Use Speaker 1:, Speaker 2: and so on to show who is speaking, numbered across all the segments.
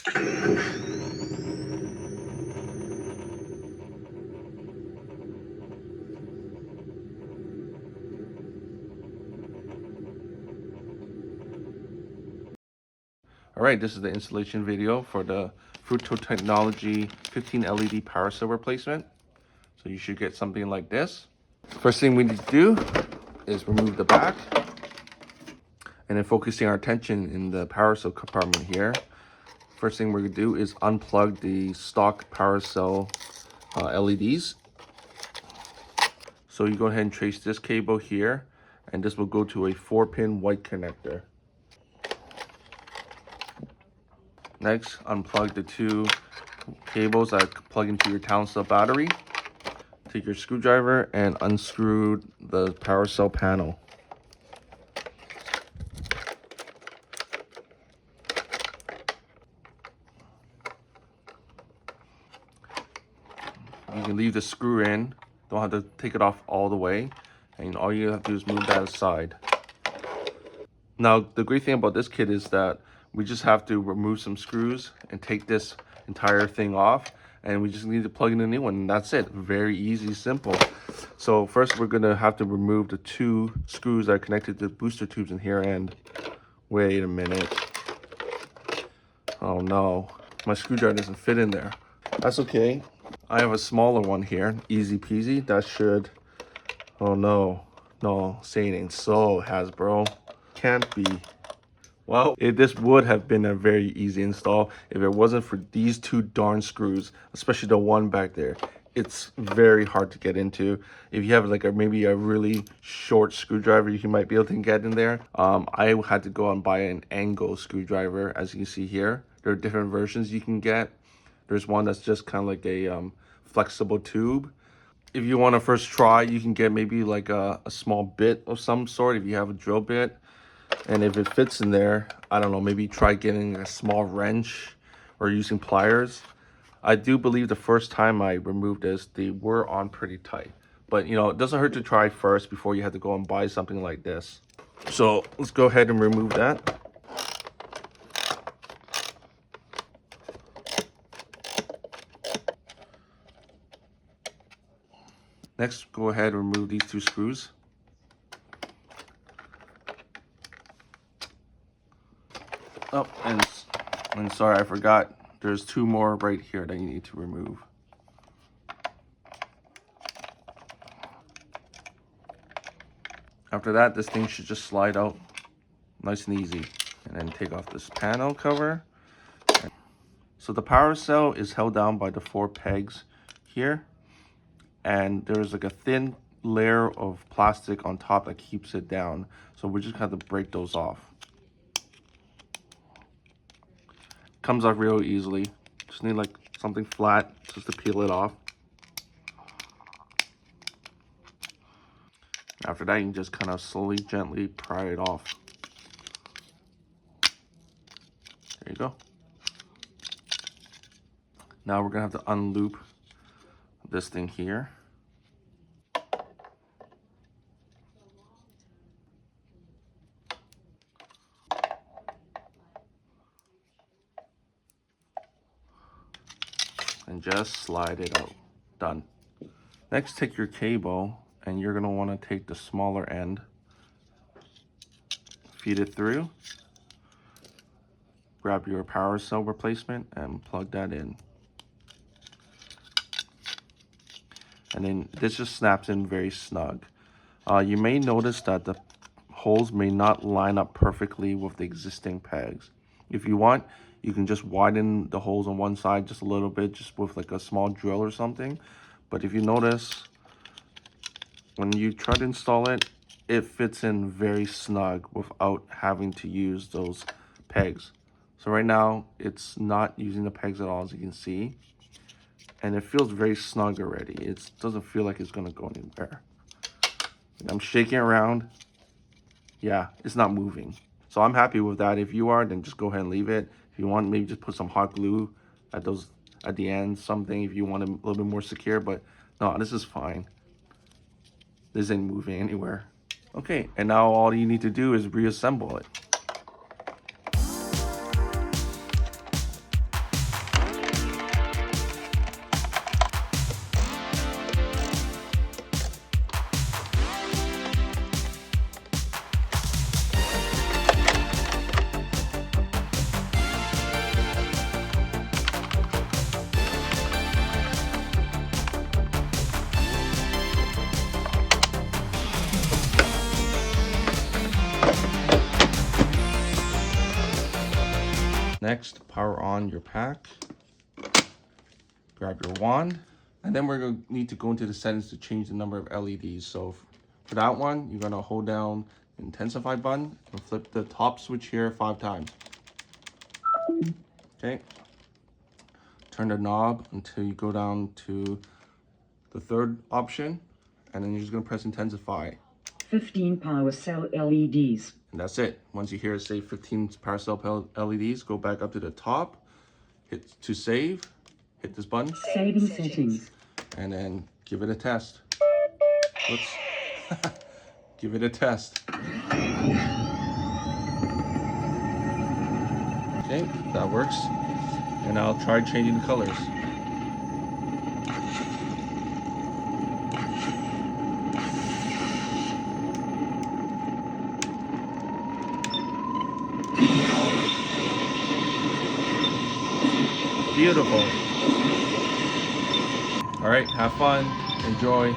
Speaker 1: All right, this is the installation video for the Fruto Technology 15 LED power cell replacement. So you should get something like this. First thing we need to do is remove the back, and then focusing our attention in the power cell compartment here. First thing we're gonna do is unplug the stock power cell LEDs. So you go ahead and trace this cable here, and this will go to a 4-pin white connector. Next, unplug the 2 cables that plug into your town cell battery. Take your screwdriver and unscrew the power cell panel. You can leave the screw in, don't have to take it off all the way, and all you have to do is move that aside. Now, the great thing about this kit is that we just have to remove some screws and take this entire thing off, and we just need to plug in a new one, and that's it. Very easy, simple. So first we're gonna have to remove the 2 screws that are connected to the booster tubes in here, and wait a minute. Oh no, my screwdriver doesn't fit in there. That's okay. I have a smaller one here, easy peasy. That should, oh no, say it ain't so, Hasbro. Can't be. Well, this would have been a very easy install if it wasn't for these 2 darn screws, especially the one back there. It's very hard to get into. If you have like maybe a really short screwdriver, you might be able to get in there. I had to go and buy an angle screwdriver, as you can see here. There are different versions you can get. There's one that's just kind of like a flexible tube. If you want to first try, you can get maybe like a small bit of some sort if you have a drill bit. And if it fits in there, I don't know, maybe try getting a small wrench or using pliers. I do believe the first time I removed this, they were on pretty tight. But, you know, it doesn't hurt to try first before you have to go and buy something like this. So let's go ahead and remove that. Next, go ahead and remove these 2 screws. Oh, and sorry, I forgot. There's 2 more right here that you need to remove. After that, this thing should just slide out nice and easy. And then take off this panel cover. So the power cell is held down by the 4 pegs here. And there's like a thin layer of plastic on top that keeps it down. So we just have to break those off. Comes off real easily. Just need like something flat just to peel it off. After that, you can just kind of slowly, gently pry it off. There you go. Now we're gonna have to unloop this thing here. And just slide it out. Done. Next, take your cable, and you're gonna wanna take the smaller end, feed it through, grab your power cell replacement, and plug that in. And then this just snaps in very snug. You may notice that the holes may not line up perfectly with the existing pegs. If you want, you can just widen the holes on one side just a little bit, just with like a small drill or something. But if you notice, when you try to install it, it fits in very snug without having to use those pegs. So right now, it's not using the pegs at all, as you can see. And it feels very snug already. It doesn't feel like it's gonna go anywhere. I'm shaking around. Yeah, it's not moving. So I'm happy with that. If you are, then just go ahead and leave it. If you want, maybe just put some hot glue at the end, something if you want it a little bit more secure. But no, this is fine. This ain't moving anywhere. Okay, and now all you need to do is reassemble it. Next, power on your pack. Grab your wand. And then we're going to need to go into the settings to change the number of LEDs. So for that one, you're going to hold down the intensify button and flip the top switch here 5 times. Okay. Turn the knob until you go down to the 3rd option. And then you're just going to press intensify.
Speaker 2: 15 power cell LEDs.
Speaker 1: And that's it. Once you hear it say 15 power cell LEDs, go back up to the top, hit to save, hit this button.
Speaker 2: Saving settings.
Speaker 1: And then give it a test. Whoops. Give it a test. Okay, that works. And I'll try changing the colors. Beautiful. All right, have fun, enjoy.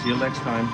Speaker 1: See you next time.